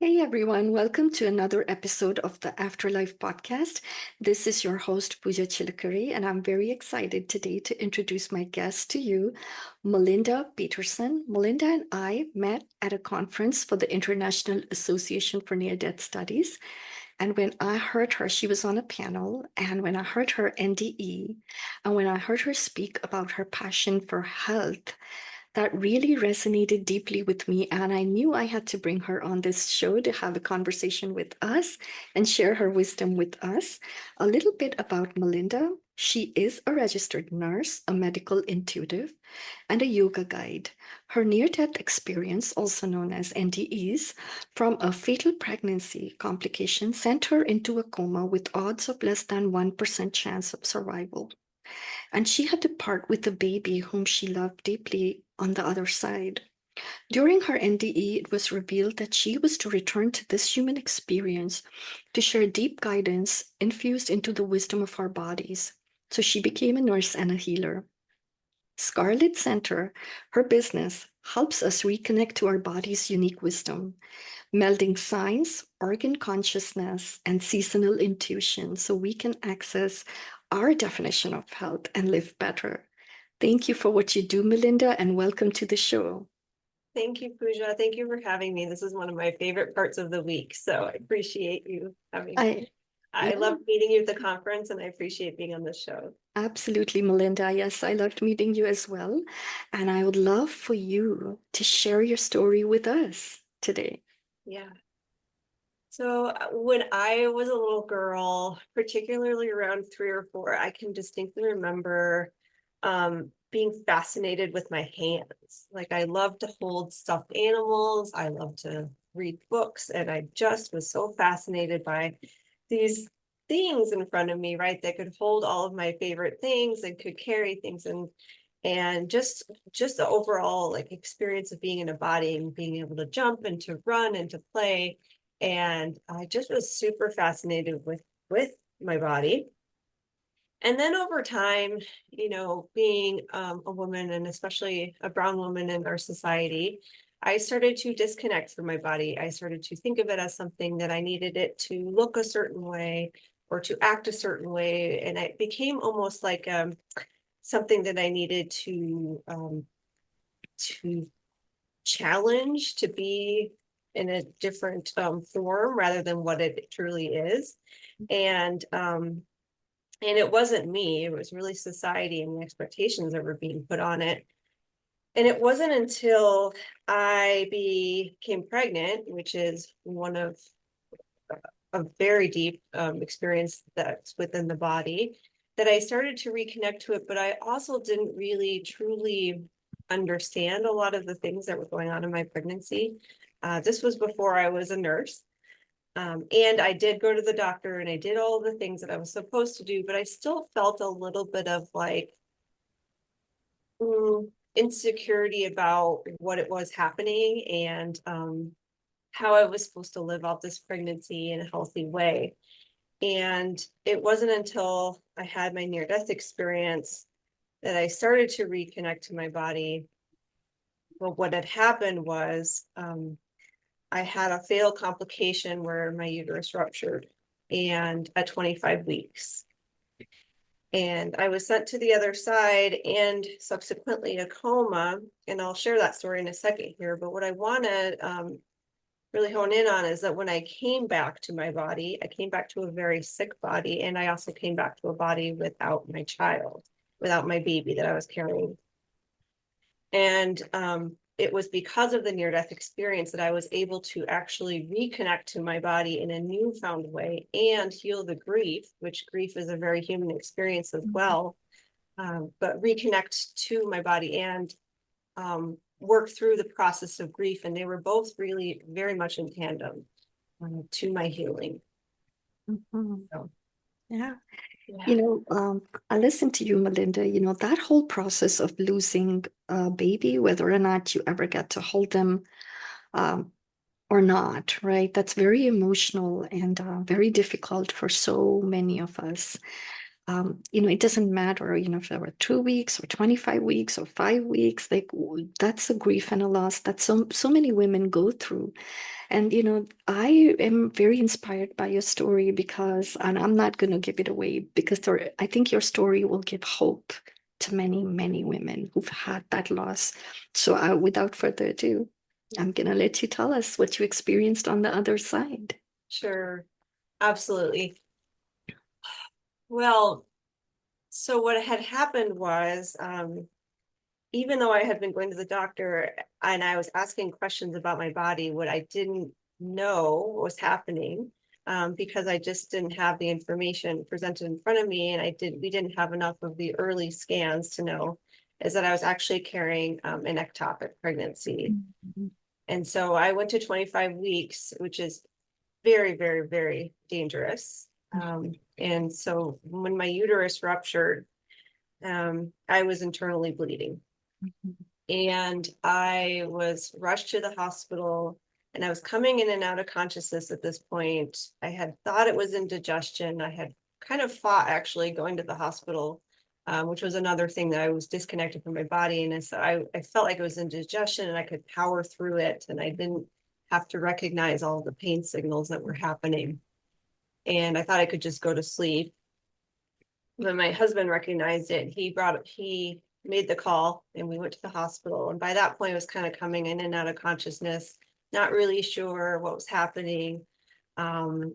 Hey everyone, welcome to another episode of the Afterlife podcast. This is your host, Pooja Chilakuri, and I'm very excited today to introduce my guest to you, Melinda Peterson. Melinda and I met at a conference for the International Association for Near Death Studies. And when I heard her, she was on a panel, and when I heard her NDE, and when I heard her speak about her passion for health, that really resonated deeply with me. And I knew I had to bring her on this show to have a conversation with us and share her wisdom with us. A little bit about Melinda. She is a registered nurse, a medical intuitive, and a yoga guide. Her near death experience, also known as NDEs, from a fatal pregnancy complication sent her into a coma with odds of less than 1% chance of survival. And she had to part with a baby whom she loved deeply on the other side. During her NDE, it was revealed that she was to return to this human experience to share deep guidance infused into the wisdom of our bodies. So she became a nurse and a healer. Scarlit Center, her business, helps us reconnect to our body's unique wisdom, melding science, organ consciousness, and seasonal intuition so we can access our definition of health and live better. Thank you for what you do, Melinda, and welcome to the show. Thank you, Pooja. Thank you for having me. This is one of my favorite parts of the week, so I appreciate you having me. I Yeah, love meeting you at the conference, and I appreciate being on this show. absolutely, Melinda. Yes, I loved meeting you as well. And I would love for you to share your story with us today. Yeah. So when I was a little girl, particularly around 3 or 4, I can distinctly remember being fascinated with my hands. Like I love to hold stuffed animals. I love to read books, and I just was so fascinated by these things in front of me, right? That could hold all of my favorite things and could carry things and just the overall like experience of being in a body and being able to jump and to run and to play. And I just was super fascinated with my body. And then over time, being a woman and especially a brown woman in our society, I started to disconnect from my body. I started to think of it as something that I needed it to look a certain way or to act a certain way. And it became almost like something that I needed to challenge to be in a different form rather than what it truly is. And it wasn't me, it was really society and the expectations that were being put on it. And it wasn't until I became pregnant, which is one of a very deep experience that's within the body, that I started to reconnect to it. But I also didn't really truly understand a lot of the things that were going on in my pregnancy. This was before I was a nurse. And I did go to the doctor and I did all the things that I was supposed to do, but I still felt a little bit of like insecurity about what it was happening and how I was supposed to live out this pregnancy in a healthy way. And it wasn't until I had my near-death experience that I started to reconnect to my body. But what had happened was I had a fatal complication where my uterus ruptured and at 25 weeks. And I was sent to the other side and subsequently a coma. And I'll share that story in a second here. But what I want to really hone in on is that when I came back to my body, I came back to a very sick body. And I also came back to a body without my child, without my baby that I was carrying. And it was because of the near-death experience that I was able to actually reconnect to my body in a newfound way and heal the grief, which grief is a very human experience as well, but reconnect to my body and work through the process of grief. And they were both really very much in tandem to my healing. Mhm. So, Yeah. yeah. I listened to you, Melinda. That whole process of losing a baby, whether or not you ever get to hold them um, or not, right? That's very emotional and very difficult for so many of us. it doesn't matter, if there were 2 weeks or 25 weeks or 5 weeks, like that's a grief and a loss that so many women go through. And, I am very inspired by your story because, and I'm not going to give it away because I think your story will give hope to many, many women who've had that loss. So without further ado, I'm going to let you tell us what you experienced on the other side. Sure, absolutely. Well, so what had happened was, even though I had been going to the doctor and I was asking questions about my body, what I didn't know was happening, because I just didn't have the information presented in front of me, and we didn't have enough of the early scans to know, is that I was actually carrying an ectopic pregnancy. And so I went to 25 weeks, which is very, very, very dangerous. And so when my uterus ruptured, I was internally bleeding. And I was rushed to the hospital, and I was coming in and out of consciousness at this point. I had thought it was indigestion. I had kind of fought actually going to the hospital, which was another thing that I was disconnected from my body. And so I felt like it was indigestion and I could power through it. And I didn't have to recognize all the pain signals that were happening. And I thought I could just go to sleep. When my husband recognized it, he made the call and we went to the hospital. And by that point, I was kind of coming in and out of consciousness, not really sure what was happening. And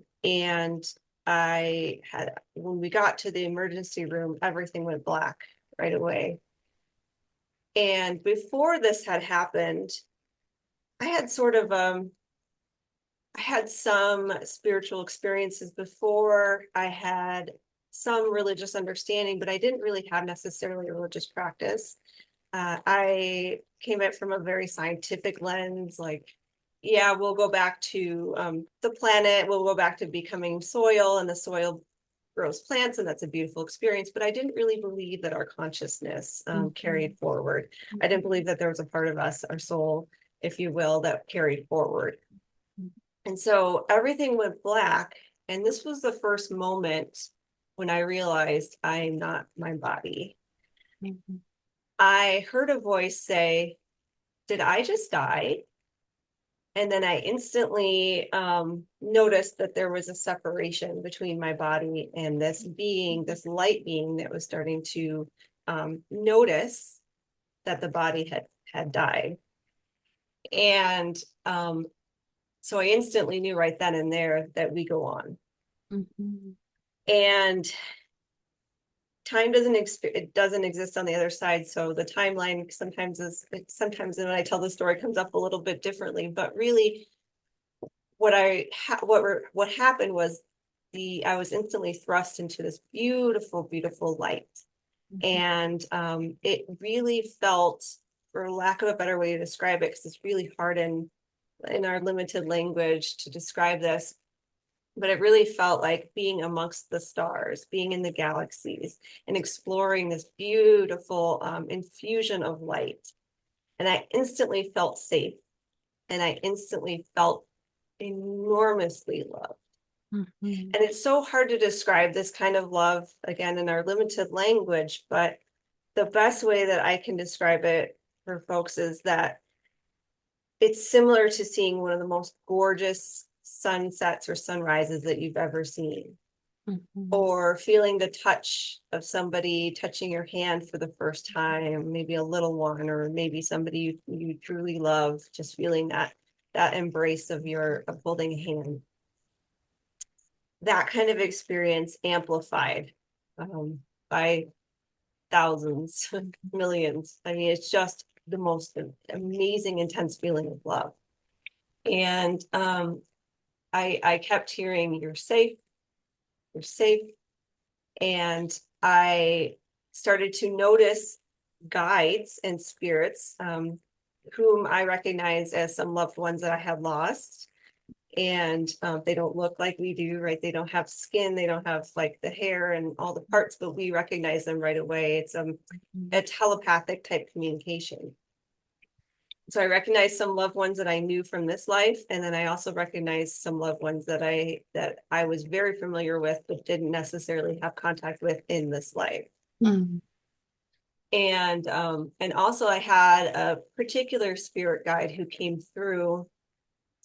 when we got to the emergency room, everything went black right away. And before this had happened, I had I had some spiritual experiences before. I had some religious understanding, but I didn't really have necessarily a religious practice. I came at it from a very scientific lens, like, yeah, we'll go back to the planet, we'll go back to becoming soil, and the soil grows plants, and that's a beautiful experience. But I didn't really believe that our consciousness carried forward. I didn't believe that there was a part of us, our soul, if you will, that carried forward. And so everything went black. And this was the first moment when I realized I'm not my body. I heard a voice say, "Did I just die?" And then I instantly noticed that there was a separation between my body and this being, this light being that was starting to notice that the body had died. And so I instantly knew right then and there that we go on. And time doesn't exist on the other side. So the timeline sometimes when I tell the story comes up a little bit differently, but really what happened was I was instantly thrust into this beautiful, beautiful light. And it really felt, for lack of a better way to describe it, because it's really hard in our limited language to describe this, but it really felt like being amongst the stars, being in the galaxies and exploring this beautiful infusion of light. And I instantly felt safe, and I instantly felt enormously loved. And it's so hard to describe this kind of love, again, in our limited language, but the best way that I can describe it for folks is that it's similar to seeing one of the most gorgeous sunsets or sunrises that you've ever seen, or feeling the touch of somebody touching your hand for the first time, maybe a little one, or maybe somebody you truly love, just feeling that embrace of holding a hand. That kind of experience amplified by thousands, millions. I mean, it's just the most amazing, intense feeling of love. And I kept hearing, "You're safe, you're safe." And I started to notice guides and spirits, whom I recognize as some loved ones that I had lost. And they don't look like we do, right? They don't have skin, they don't have like the hair and all the parts, but we recognize them right away. It's a telepathic type communication. So I recognized some loved ones that I knew from this life, and then I also recognized some loved ones that I was very familiar with, but didn't necessarily have contact with in this life. Mm. And also I had a particular spirit guide who came through,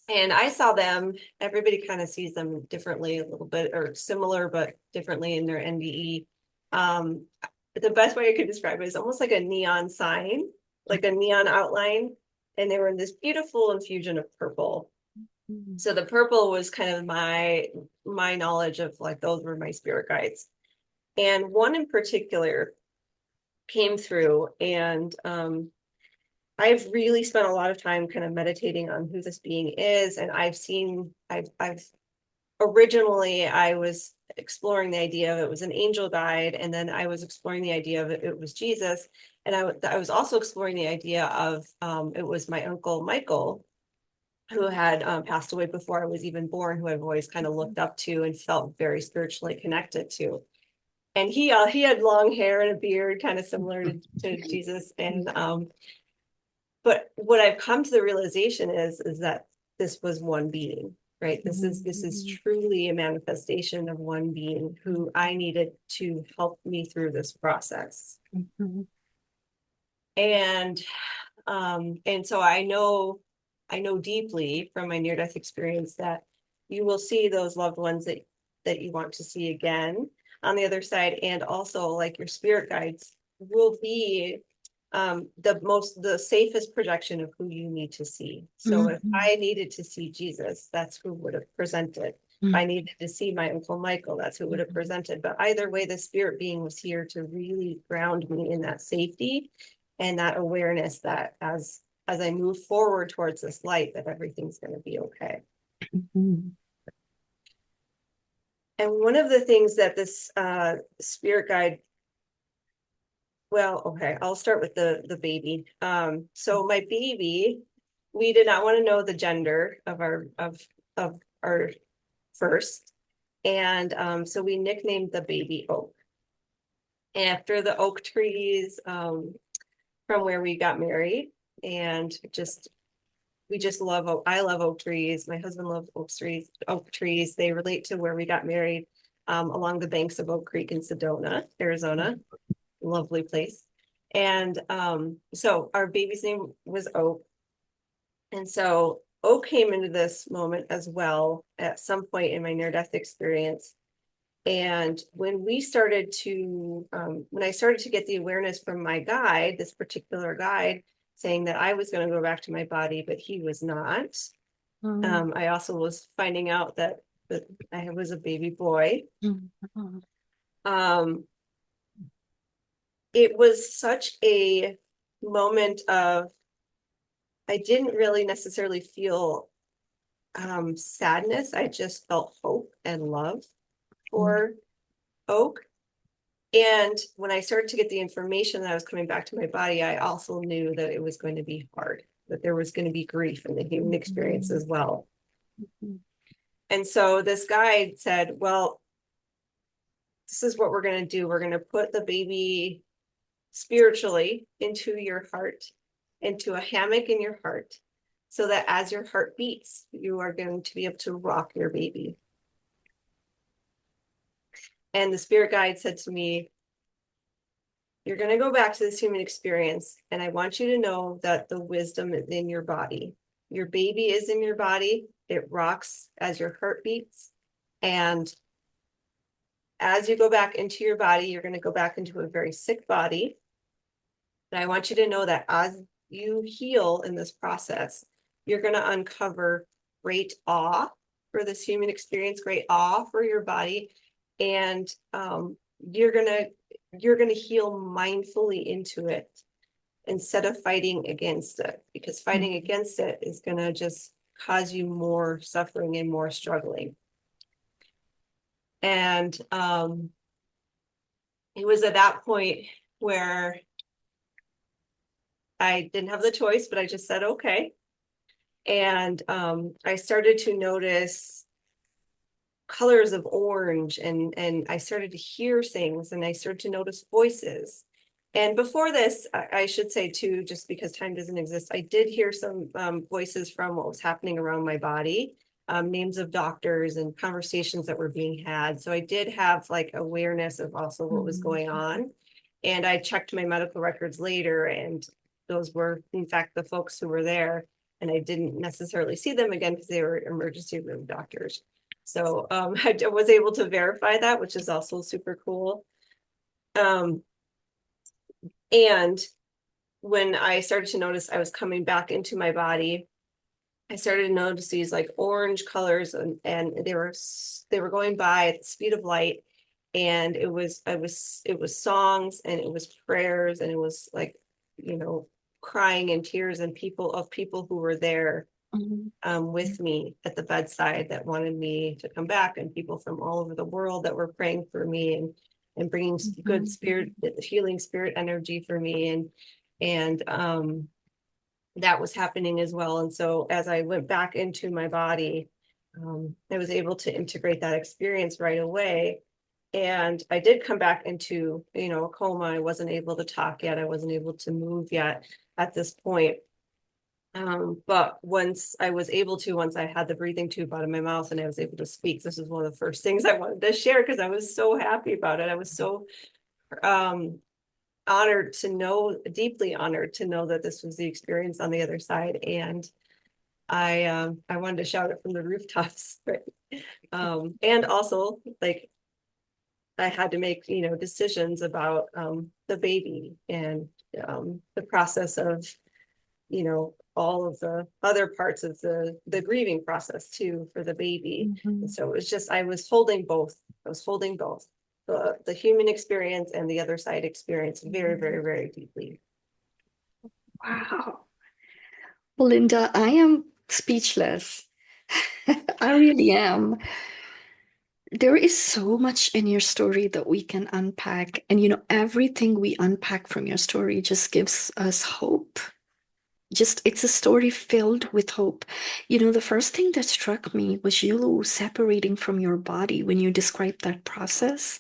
and I saw them. Everybody kind of sees them differently, a little bit, or similar but differently in their NDE. The best way I could describe it is almost like a neon sign, like a neon outline, and they were in this beautiful infusion of purple. Mm. So the purple was kind of my knowledge of, like, those were my spirit guides. And one in particular came through, and I've really spent a lot of time kind of meditating on who this being is. And I've originally, I was exploring the idea of it was an angel guide, and then I was exploring the idea of it was Jesus. And I was also exploring the idea of it was my uncle Michael, who had passed away before I was even born, who I've always kind of looked up to and felt very spiritually connected to. And he had long hair and a beard, kind of similar to Jesus. And but what I've come to the realization is that this was one being, right? This is truly a manifestation of one being who I needed to help me through this process. Mhm. And so I know deeply from my near-death experience that you will see those loved ones that you want to see again on the other side. And also, like, your spirit guides will be the safest projection of who you need to see. So if Mhm. I needed to see Jesus, that's who would have presented. If I needed to see my uncle Michael, that's who would have presented. But either way, the spirit being was here to really ground me in that safety and that awareness that as I move forward towards this light, that everything's going to be okay. Mhm. And one of the things that this spirit guide, well, okay, I'll start with the baby. So my baby, we did not want to know the gender of our first, and so we nicknamed the baby Oak after the oak trees from where we got married. And we just love I love oak trees. My husband loves oak trees. They relate to where we got married, along the banks of Oak Creek in Sedona, Arizona. Lovely place. And so our baby's name was Oak. And so Oak came into this moment as well at some point in my near-death experience. And when I started to get the awareness from my guide, this particular guide, saying that I was going to go back to my body, but he was not. I also was finding out that I was a baby boy. Mhm. Um, it was such a moment of, I didn't really necessarily feel sadness. I just felt hope and love for Oak. And when I started to get the information that I was coming back to my body, I also knew that it was going to be hard, that there was going to be grief in the human experience as well. And so this guide said, well, this is what we're going to do. We're going to put the baby spiritually into your heart, into a hammock in your heart, so that as your heart beats, you are going to be able to rock your baby. And the spirit guide said to me, you're going to go back to this human experience, and I want you to know that the wisdom is in your body. Your baby is in your body. It rocks as your heart beats. And as you go back into your body, you're going to go back into a very sick body. And I want you to know that as you heal in this process, you're going to uncover great awe for this human experience, great awe for your body. And you're going to heal mindfully into it instead of fighting against it, because fighting against it is going to just cause you more suffering and more struggling. And it was at that point where I didn't have the choice, but I just said, okay. And I started to notice colors of orange, and I started to hear things, and I started to notice voices. And before this, I should say too, just because time doesn't exist, I did hear some voices from what was happening around my body, names of doctors and conversations that were being had. So I did have like awareness of also what was going on. And I checked my medical records later, and those were, in fact, the folks who were there. And I didn't necessarily see them again because they were emergency room doctors. So I was able to verify that, which is also super cool. Um, and when I started to notice I was coming back into my body, I started to notice these like orange colors, and they were going by at the speed of light. And it was songs, and it was prayers, and it was like, you know, crying and tears, and people who were there Mhm. with me at the bedside that wanted me to come back, and people from all over the world that were praying for me, and bringing good Mhm. spirit, healing spirit energy for me. And that was happening as well. And so as I went back into my body, I was able to integrate that experience right away. And I did come back into, you know, a coma. I wasn't able to talk yet. I wasn't able to move yet at this point. But once I had the breathing tube out of my mouth and I was able to speak, this is one of the first things I wanted to share because I was so happy about it. I was so um honored to know, deeply honored to know that this was the experience on the other side. And I wanted to shout it from the rooftops. Right. And also like I had to make, you know, decisions about the baby, and the process of, you know, all of the other parts of the grieving process too for the baby. And Mhm. so it was just, I was holding both. I was holding both the human experience and the other side experience very, very, very deeply. Wow. Belinda, I am speechless. I really am. There is so much in your story that we can unpack. And, everything we unpack from your story just gives us hope. Just, it's a story filled with hope. The first thing that struck me was you separating from your body when you described that process.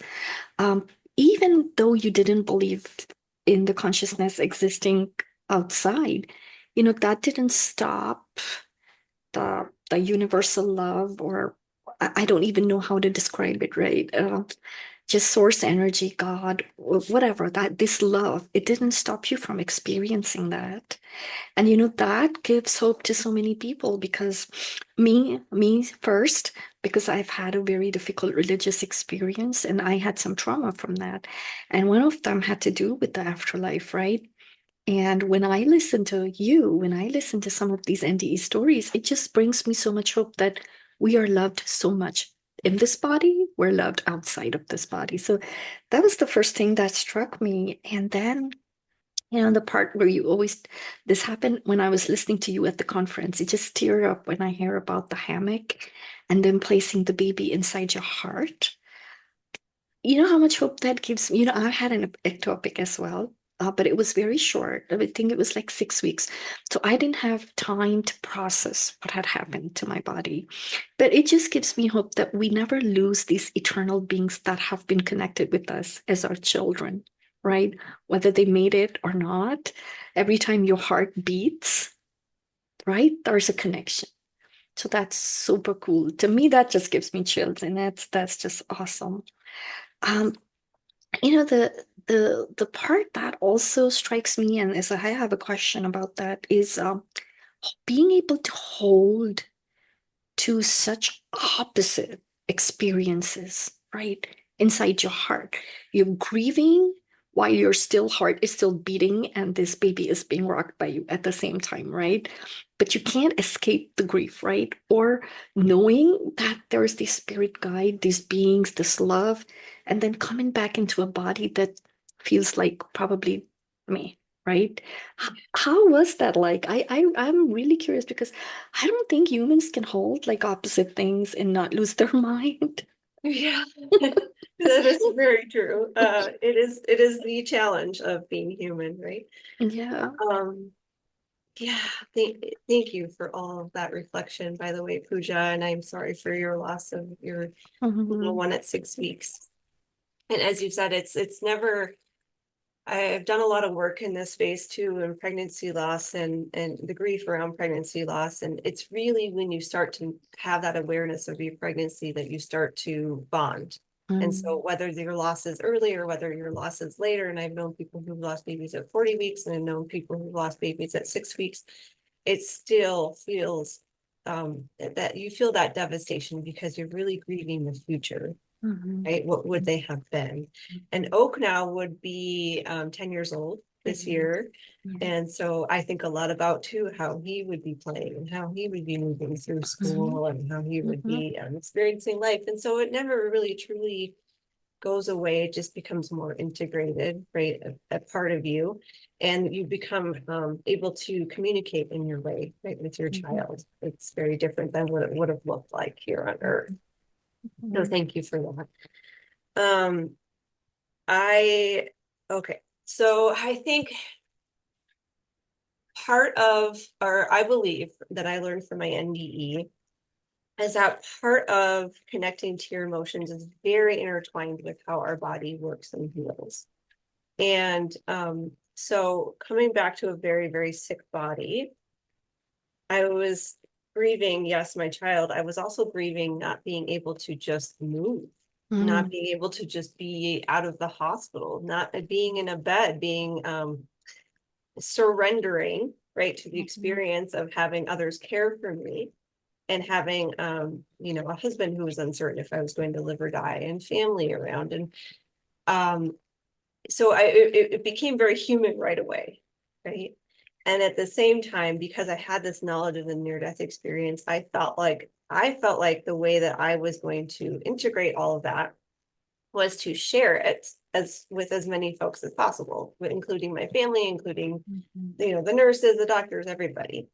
Um, Even though you didn't believe in the consciousness existing outside, that didn't stop the universal love, or I don't even know how to describe it, right? Just source energy, God, whatever, that this love, it didn't stop you from experiencing that. And that gives hope to so many people, because me first, because I've had a very difficult religious experience and I had some trauma from that. And one of them had to do with the afterlife, right? And when I listen to some of these NDE stories, it just brings me so much hope that we are loved so much in this body, we're loved outside of this body. So that was the first thing that struck me. And then, the part where this happened when I was listening to you at the conference. It just tear up when I hear about the hammock and then placing the baby inside your heart. You know how much hope that gives me? I had an ectopic as well, but it was very short. I would think it was like 6 weeks. So I didn't have time to process what had happened to my body. But it just gives me hope that we never lose these eternal beings that have been connected with us as our children, right? Whether they made it or not, every time your heart beats, right, there's a connection. So that's super cool. To me, that just gives me chills, and that's just awesome. Um, the part that also strikes me, and is I have a question about that, is being able to hold to such opposite experiences, right? Inside your heart. You're grieving while your still heart is still beating and this baby is being rocked by you at the same time, right? But you can't escape the grief, right? Or knowing that there's this spirit guide, these beings, this love, and then coming back into a body that feels like probably me, right? How was that like? I'm really curious, because I don't think humans can hold like opposite things and not lose their mind. Yeah, that is very true. It is the challenge of being human, right? Yeah. Um, yeah, thank you for all of that reflection, by the way, Pooja, and I'm sorry for your loss of your little Mhm. one at 6 weeks. And as you said, it's never I've done a lot of work in this space too, in pregnancy loss and the grief around pregnancy loss. And it's really when you start to have that awareness of your pregnancy that you start to bond. And so whether your loss is early or whether your loss is later, and I've known people who've lost babies at 40 weeks and I've known people who've lost babies at 6 weeks, it still feels that you feel that devastation because you're really grieving the future. Right? What would they have been? And Oak now would be 10 years old this year. And so I think a lot about too how he would be playing and how he would be moving through school and how he would be experiencing life. And so it never really truly goes away. It just becomes more integrated, right? A part of you. And you become able to communicate in your way, right, with your child. It's very different than what it would have looked like here on Earth. So thank you for that. Okay, so I think part of, or I believe that I learned from my NDE is that part of connecting to your emotions is very intertwined with how our body works and heals. And so coming back to a very, very sick body, I was grieving, yes, my child. I was also grieving not being able to just move. Not being able to just be out of the hospital, not being in a bed, being surrendering, right, to the experience of having others care for me and having, a husband who was uncertain if I was going to live or die and family around. And so it became very human right away, right? And at the same time, because I had this knowledge of the near-death experience, I felt like the way that I was going to integrate all of that was to share it with as many folks as possible, including my family, including the nurses, the doctors, everybody.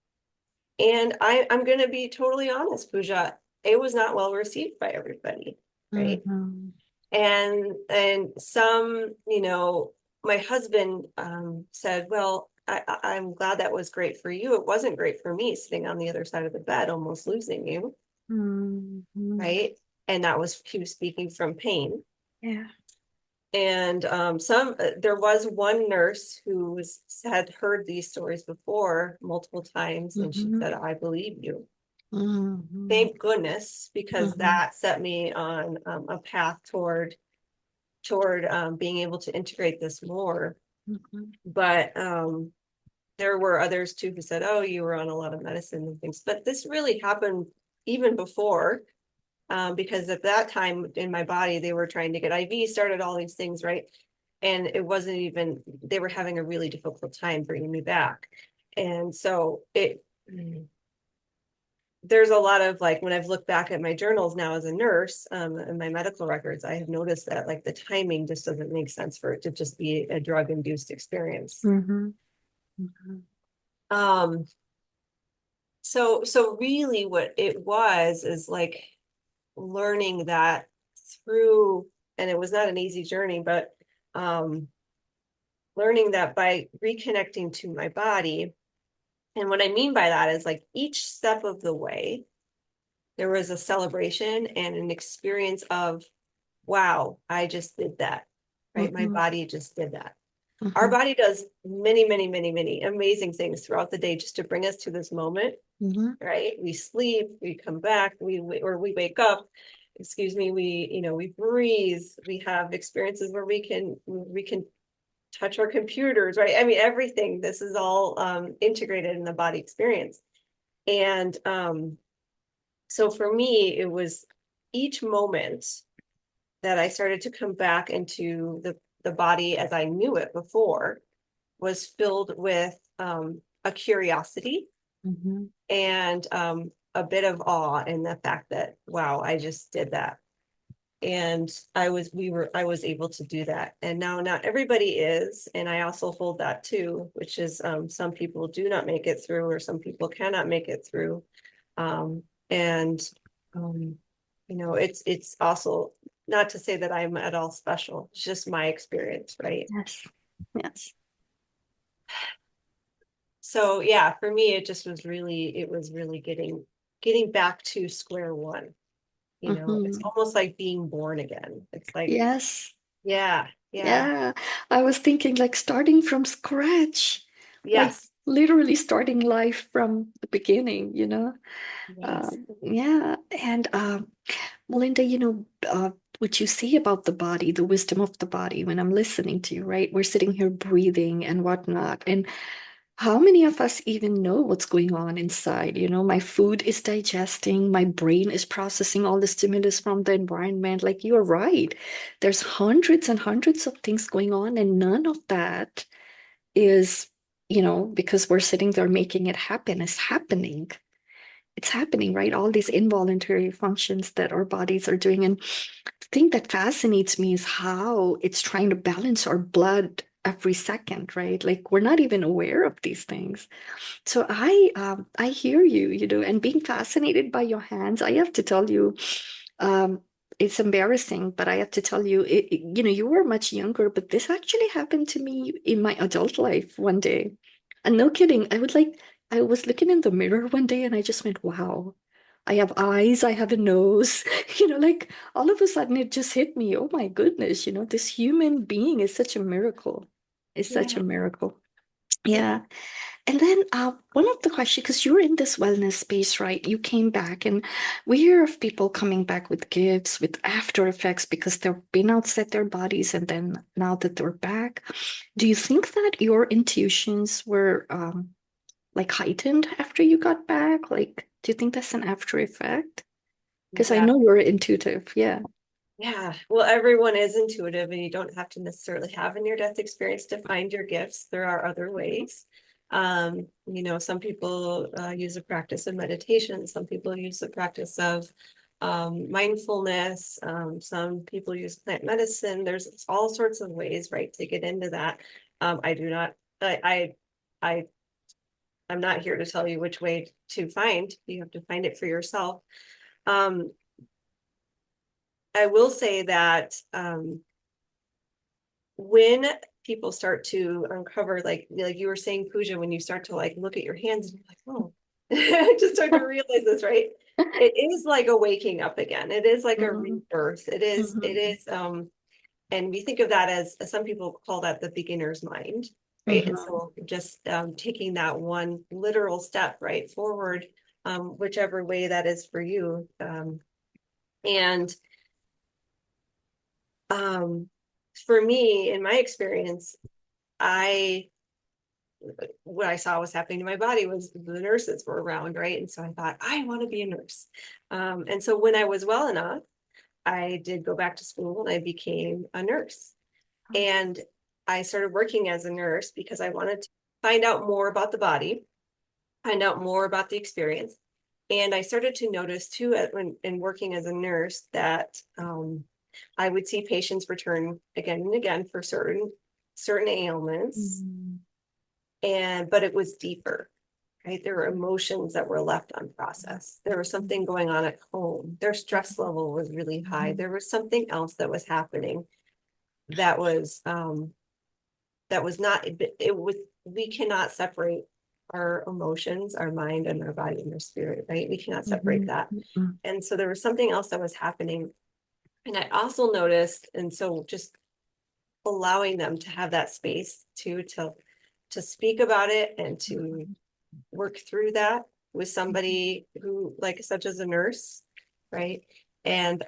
And I'm going to be totally honest, Pooja, it was not well received by everybody, right? And some, my husband said, well, I'm glad that was great for you. It wasn't great for me sitting on the other side of the bed, almost losing you, right? And he was speaking from pain. Yeah. And there was one nurse who had heard these stories before multiple times, and she said, I believe you. Thank goodness, because that set me on a path toward being able to integrate this more. But there were others too who said, oh, you were on a lot of medicine and things. But this really happened even before. Because at that time in my body, they were trying to get IV started, all these things, right? And it wasn't even, they were having a really difficult time bringing me back. And so there's a lot of like, when I've looked back at my journals now as a nurse and my medical records, I have noticed that like the timing just doesn't make sense for it to just be a drug-induced experience. So really what it was is like, learning that through, and it was not an easy journey, but learning that by reconnecting to my body. And what I mean by that is like each step of the way, there was a celebration and an experience of, wow, I just did that, right? My body just did that. Our body does many, many, many, many amazing things throughout the day just to bring us to this moment, right? We sleep, we come back, we wake up, excuse me, we breathe, we have experiences where we can touch our computers, right? I mean, everything, this is all integrated in the body experience. And so for me, it was each moment that I started to come back into the body as I knew it before was filled with a curiosity and a bit of awe in the fact that, wow, I just did that. And I was able to do that. And now not everybody is. And I also hold that too, which is some people do not make it through, or some people cannot make it through. It's also not to say that I'm at all special. It's just my experience, right? Yes. So yeah, for me, it was really getting back to square one. It's almost like being born again. It's like, yes. Yeah. Yeah. Yeah, I was thinking like starting from scratch, like Yes. literally starting life from the beginning, you know? Yes. Yeah, and Melinda, what you say about the body, the wisdom of the body, when I'm listening to you, right? We're sitting here breathing and whatnot. And how many of us even know what's going on inside? My food is digesting, my brain is processing all the stimulus from the environment. Like you're right. There's hundreds and hundreds of things going on, and none of that is, because we're sitting there making it happen, is happening. It's happening, right? All these involuntary functions that our bodies are doing. And the thing that fascinates me is how it's trying to balance our blood every second, right? Like we're not even aware of these things. So I hear you, and being fascinated by your hands, I have to tell you, um, it's embarrassing, but I have to tell you, you were much younger, but this actually happened to me in my adult life one day. And no kidding, I was looking in the mirror one day and I just went, wow, I have eyes, I have a nose, like all of a sudden it just hit me. Oh my goodness, this human being is such a miracle. It's such a Yeah. miracle. Yeah. And then one of the questions, because you're in this wellness space, right? You came back, and we hear of people coming back with gifts, with after effects, because they've been outside their bodies, and then now that they're back, do you think that your intuitions were like heightened after you got back? Like, do you think that's an after effect? Because I Yeah. know you're intuitive. Yeah. Yeah. Well, everyone is intuitive, and you don't have to necessarily have a near-death experience to find your gifts. There are other ways. Some people use a practice of meditation. Some people use the practice of mindfulness. Some people use plant medicine. There's all sorts of ways, right, to get into that. I do not, I, I'm not here to tell you which way to find. You have to find it for yourself. Um, I will say that when people start to uncover, like you were saying, Pooja, when you start to like look at your hands and you're like, oh, I just start to realize this, right? It is like a waking up again. It is like a Mhm, rebirth. It mhm, is, and we think of that as some people call that the beginner's mind, right? And mhm, so just taking that one literal step right forward, whichever way that is for you. And um, for me, in my experience, I what I saw was happening to my body was the nurses were around, right? And so I thought, I want to be a nurse. And so when I was well enough, I did go back to school and I became a nurse. And I started working as a nurse because I wanted to find out more about the body, find out more about the experience. And I started to notice too, when in working as a nurse, that I would see patients return again and again for certain ailments, mhm, but it was deeper, right? There were emotions that were left unprocessed. There was something going on at home. Their stress level was really high. mhm, There was something else that was happening that was not it was we cannot separate our emotions, our mind, and our body and our spirit, right? We cannot separate mhm, that. mhm, And so there was something else that was happening. And I also noticed, and so just allowing them to have that space to speak about it and to work through that with somebody who, like, such as a nurse, right? And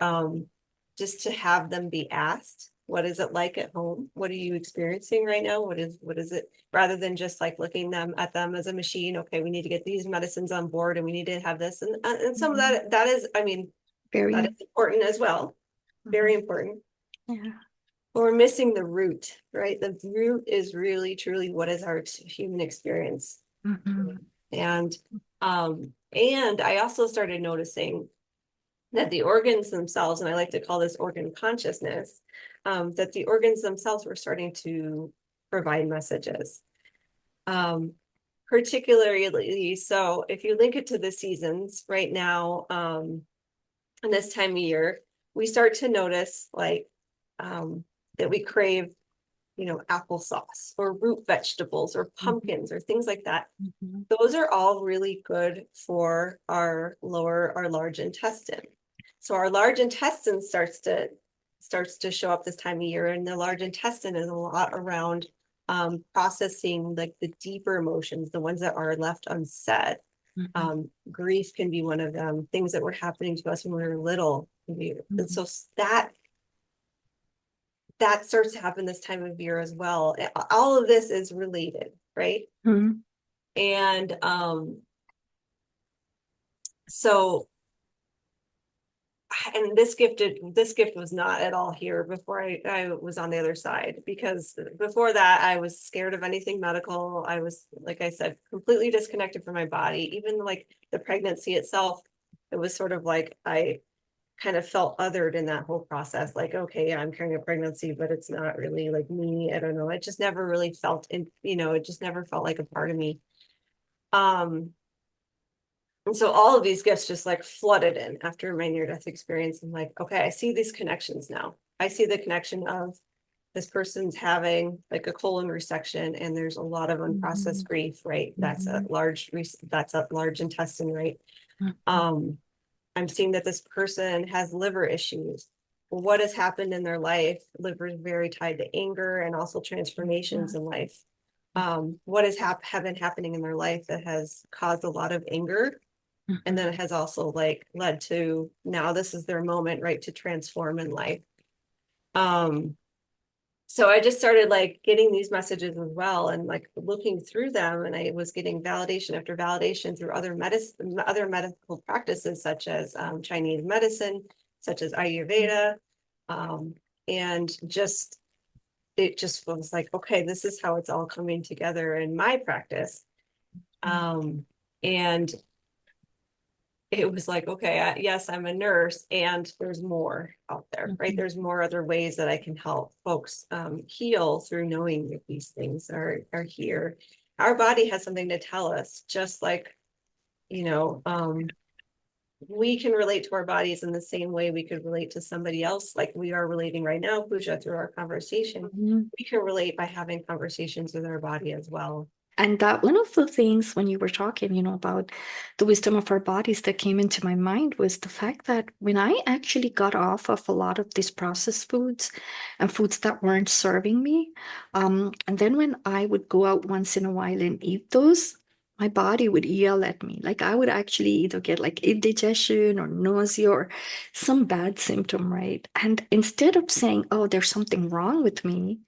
just to have them be asked, what is it like at home? What are you experiencing right now? What is it? Rather than just like looking at them as a machine. Okay, we need to get these medicines on board, and we need to have this, and some of mhm. that is, I mean, that Very. is important as well, very Mhm. important. Yeah. But we're missing the root, right? The root is really truly what is our human experience. Mhm. And I also started noticing that the organs themselves, and I like to call this organ consciousness, that the organs themselves were starting to provide messages. Um, Particularly, so if you link it to the seasons right now, in this time of year, we start to notice um, that we crave, applesauce or root vegetables or Mhm. pumpkins or things like that. Mhm. Those are all really good for our large intestine. So our large intestine starts to starts to show up this time of year, and the large intestine is a lot around processing like the deeper emotions, the ones that are left unsaid. Grief can be one of them, things that were happening to us when we were little. And so that starts to happen this time of year as well. All of this is related, right? Mm-hmm. And so, and this gift was not at all here before I was on the other side, because before that I was scared of anything medical. I was, like I said, completely disconnected from my body. Even like the pregnancy itself, it was sort of like I kind of felt othered in that whole process. Like, okay, I'm carrying a pregnancy, but it's not really like me. I don't know. It just never really felt it just never felt like a part of me. And so all of these gifts just like flooded in after my near-death experience. I'm like, okay, I see these connections now. I see the connection of this person's having like a colon resection, and there's a lot of unprocessed grief, right? That's a large intestine, right? I'm seeing that this person has liver issues. What has happened in their life? Liver is very tied to anger and also transformations in life. What has been happening in their life that has caused a lot of anger, and then it has also like led to now this is their moment, right, to transform in life. So I just started like getting these messages as well, and like looking through them, and I was getting validation after validation through other medical practices, such as Chinese medicine, such as Ayurveda, and it just was like, okay, this is how it's all coming together in my practice. And it was like, okay, yes, I'm a nurse, and there's more out there, right? There's more other ways that I can help folks heal through knowing that these things are here. Our body has something to tell us, just like, we can relate to our bodies in the same way we could relate to somebody else, like we are relating right now, Pooja, through our conversation. We can relate by having conversations with our body as well. And that one of the things when you were talking, about the wisdom of our bodies that came into my mind was the fact that when I actually got off of a lot of these processed foods and foods that weren't serving me, and then when I would go out once in a while and eat those, my body would yell at me. Like I would actually either get like indigestion or nausea or some bad symptom, right? And instead of saying, oh, there's something wrong with me,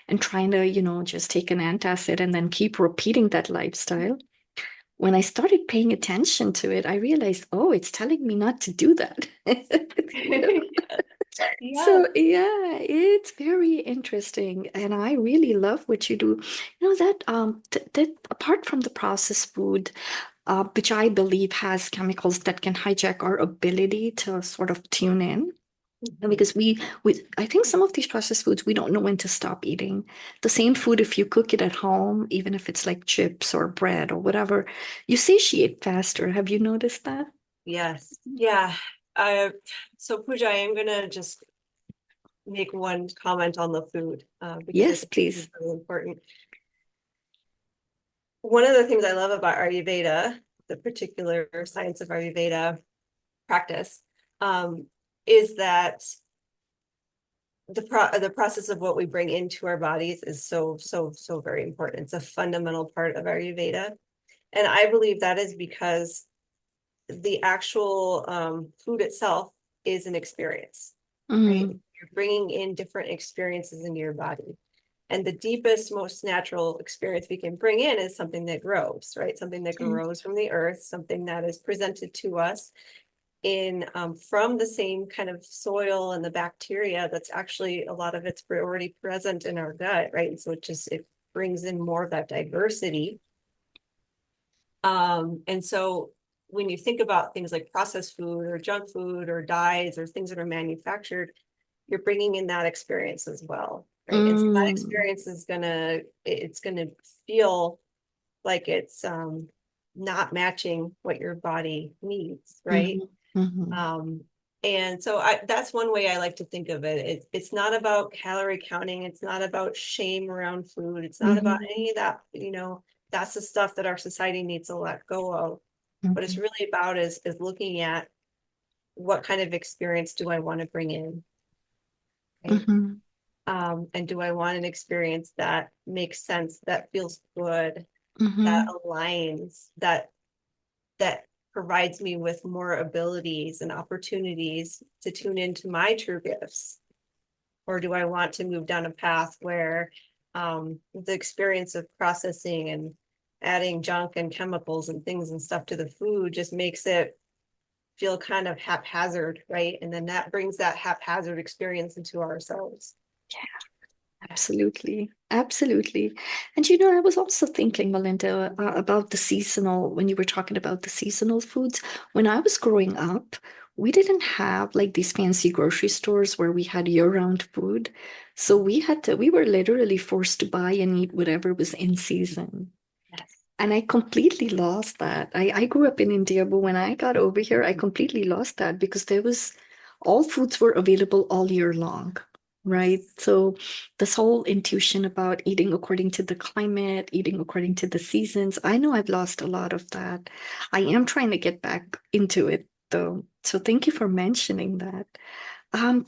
and trying to, just take an antacid and then keep repeating that lifestyle. When I started paying attention to it, I realized, oh, it's telling me not to do that. You know? Yeah. So yeah, it's very interesting, and I really love what you do. That apart from the processed food, which I believe has chemicals that can hijack our ability to sort of tune in. Because I think some of these processed foods we don't know when to stop eating. The same food, if you cook it at home, even if it's like chips or bread or whatever, you satiate faster. Have you noticed that? Yes. Yeah. So Pooja, I am gonna just make one comment on the food because I Yes, think this please. is really important. One of the things I love about Ayurveda, the particular science of Ayurveda practice, is that the process of what we bring into our bodies is so very important. It's a fundamental part of Ayurveda, and I believe that is because the actual food itself is an experience, right? Mm, You're bringing in different experiences into your body. And the deepest, most natural experience we can bring in is something that grows, right? Something that mm, grows from the earth, something that is presented to us in from the same kind of soil and the bacteria that's actually a lot of it's already present in our gut, right? And so it brings in more of that diversity. And so when you think about things like processed food or junk food or dyes or things that are manufactured, you're bringing in that experience as well, right? And so that mm, experience it's gonna feel like it's not matching what your body needs, right? mhm, mhm, Um, and so that's one way I like to think of it. It's not about calorie counting. It's not about shame around food. It's not about mhm, any of that, that's the stuff that our society needs to let go of. What it's mhm. really about is looking at what kind of experience do I want to bring in? right? Mhm. And do I want an experience that makes sense, that feels good, that Mhm. aligns, that provides me with more abilities and opportunities to tune into my true gifts? Or do I want to move down a path where the experience of processing and adding junk and chemicals and things and stuff to the food just makes it feel kind of haphazard, right? And then that brings that haphazard experience into ourselves. Absolutely. Absolutely. And you know, I was also thinking, Melinda, about the seasonal, when you were talking about the seasonal foods. When I was growing up, we didn't have like these fancy grocery stores where we had year-round food. So we were literally forced to buy and eat whatever was in season. Yes. And I completely lost that. I grew up in India, but when I got over here, I completely lost that because all foods were available all year long, right? Yes. So this whole intuition about eating according to the climate, eating according to the seasons, I know I've lost a lot of that. I am trying to get back into it though. So thank you for mentioning that. Um,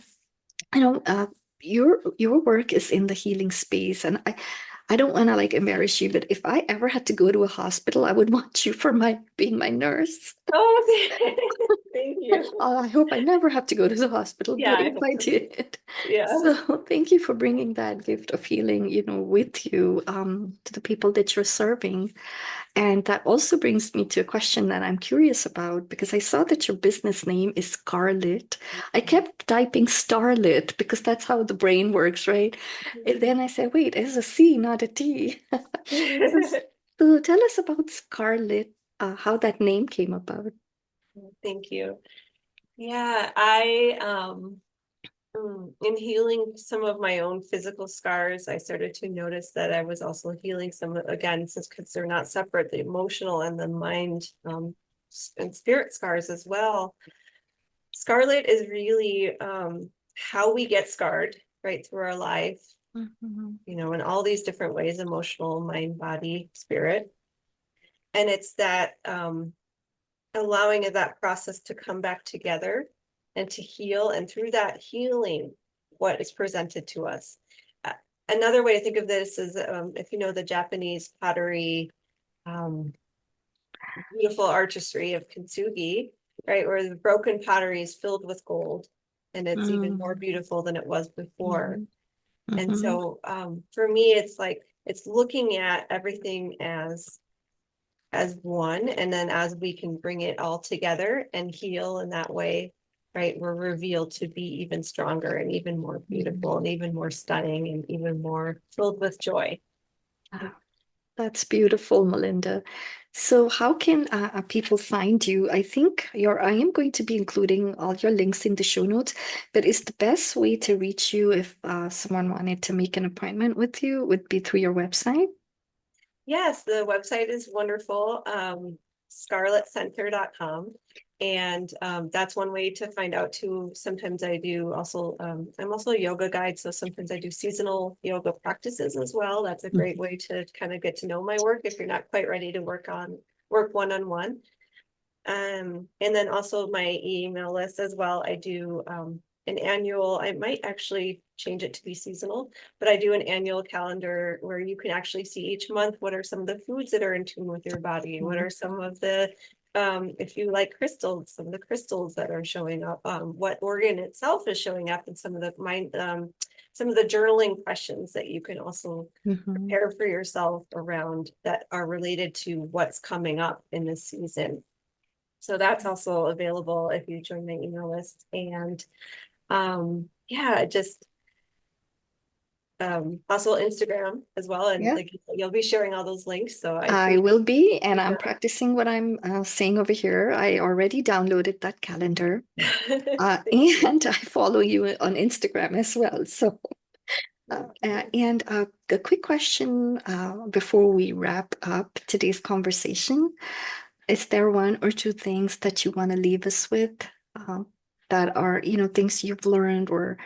you know, your work is in the healing space, and I don't want to like embarrass you, but if I ever had to go to a hospital, I would want you for my being my nurse. Oh, thank you. I hope I never have to go to the hospital, Yeah, but I if hope I so. did. Yeah. So thank you for bringing that gift of healing, with you to the people that you're serving. And that also brings me to a question that I'm curious about because I saw that your business name is Scarlit. I kept typing Starlit because that's how the brain works, right? And then I said, wait, it's a C, not a T. So, so tell us about Scarlit, how that name came about. Thank you. Yeah, I in healing some of my own physical scars, I started to notice that I was also healing some, again, since because they're not separate, the emotional and the mind and spirit scars as well. Scarlet is really how we get scarred right through our life, Mhm. in all these different ways, emotional, mind, body, spirit. And it's that allowing of that process to come back together and to heal. And through that healing, what is presented to us. Uh, Another way to think of this is if you know the Japanese pottery, um, beautiful artistry of kintsugi, right, where the broken pottery is filled with gold and it's even more Mm. beautiful than it was before. Mhm. And Mhm. so for me, it's like it's looking at everything as one, and then as we can bring it all together and heal in that way, right, we're revealed to be even stronger and even more beautiful Mhm. and even more stunning and even more filled with joy. Ah, that's beautiful, Melinda. So, how can people find you? I am going to be including all your links in the show notes, but is the best way to reach you if someone wanted to make an appointment with you would be through your website? Yes, the website is wonderful, scarlitcenter.com. And that's one way to find out too. Sometimes I do also, I'm also a yoga guide. So sometimes I do seasonal yoga practices as well. That's a great way to kind of get to know my work if you're not quite ready to work one-on-one. And then also my email list as well. I do an annual, I might actually change it to be seasonal, but I do an annual calendar where you can actually see each month what are some of the foods that are in tune with your body, what are some of the if you like crystals, some of the crystals that are showing up, what organ itself is showing up, and some of the journaling questions that you can also Mhm. prepare for yourself around that are related to what's coming up in this season. So that's also available if you join my email list. And yeah, just also Instagram as well. And Yeah, like you'll be sharing all those links. So I I appreciate will be, and I'm it. practicing what I'm saying over here. I already downloaded that calendar, Thank you. and I follow you on Instagram as well. So. And a quick question before we wrap up today's conversation. Is there one or two things that you want to leave us with uh, that are, things you've learned or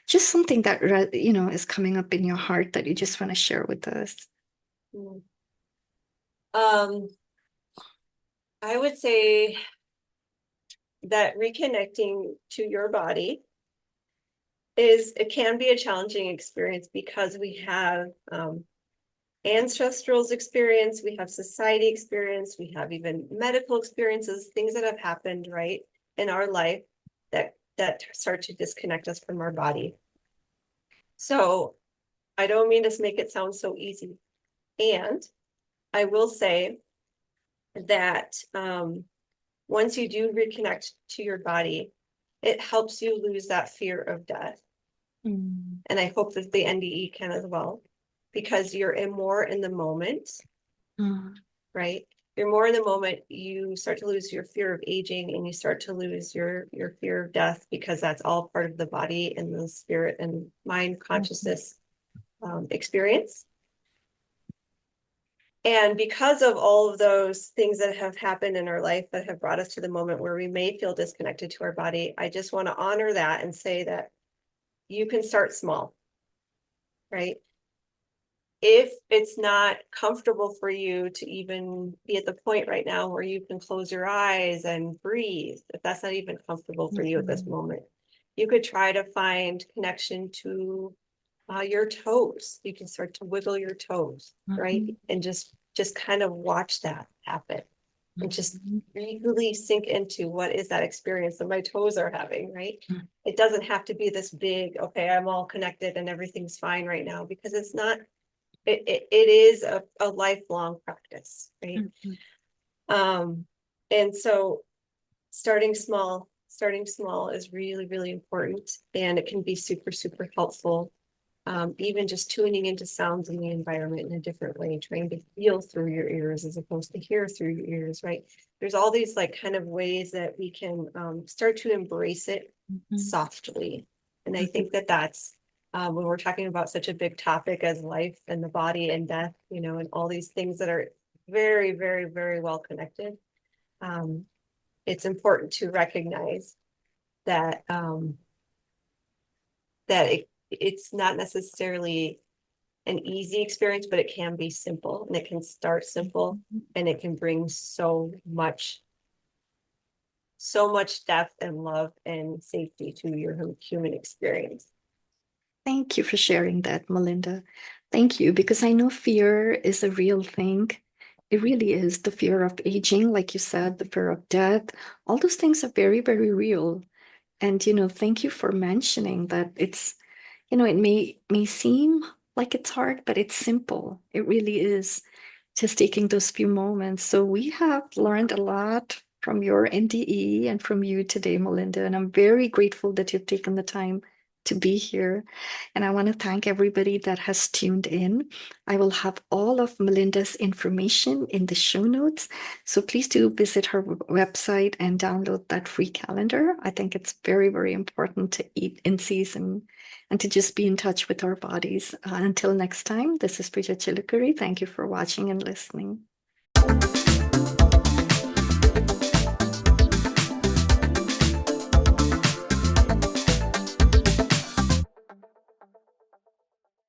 just something that, is coming up in your heart that you just want to share with us? Um, I would say that reconnecting to your body it can be a challenging experience because we have ancestral experience, we have society experience, we have even medical experiences, things that have happened, right, in our life that start to disconnect us from our body. So I don't mean to make it sound so easy. And I will say that once you do reconnect to your body, it helps you lose that fear of death. Mm. And I hope that the NDE can as well, because you're more in the moment, right? You're more in the moment, you start to lose your fear of aging, and you start to lose your fear of death, because that's all part of the body and the spirit and mind consciousness experience. And because of all of those things that have happened in our life that have brought us to the moment where we may feel disconnected to our body, I just want to honor that and say that you can start small, right? If it's not comfortable for you to even be at the point right now where you can close your eyes and breathe, if that's not even comfortable for you at this moment, you could try to find connection to your toes. You can start to wiggle your toes, right? And just kind of watch that happen. And just really sink into what is that experience that my toes are having, right? It doesn't have to be this big, okay, I'm all connected and everything's fine right now, because it's not, it is a lifelong practice, right? And so starting small is really, really important, and it can be super, super helpful. Even just tuning into sounds in the environment in a different way, trying to feel through your ears as opposed to hear through your ears, right? There's all these like kind of ways that we can start to embrace it softly. And I think that that's when we're talking about such a big topic as life and the body and death, you know, and all these things that are very, very, very well connected. It's important to recognize that it's not necessarily an easy experience, but it can be simple, and it can start simple, and it can bring so much depth and love and safety to your human experience. Thank you for sharing that, Melinda. Thank you, because I know fear is a real thing. It really is. The fear of aging, like you said, the fear of death, all those things are very, very real. And, thank you for mentioning that it's, it may seem like it's hard, but it's simple. It really is, just taking those few moments. So we have learned a lot from your NDE and from you today, Melinda, and I'm very grateful that you've taken the time to be here. And I want to thank everybody that has tuned in. I will have all of Melinda's information in the show notes. So please do visit her website and download that free calendar. I think it's very, very important to eat in season and to just be in touch with our bodies. Until next time, this is Pooja Chilukuri. Thank you for watching and listening.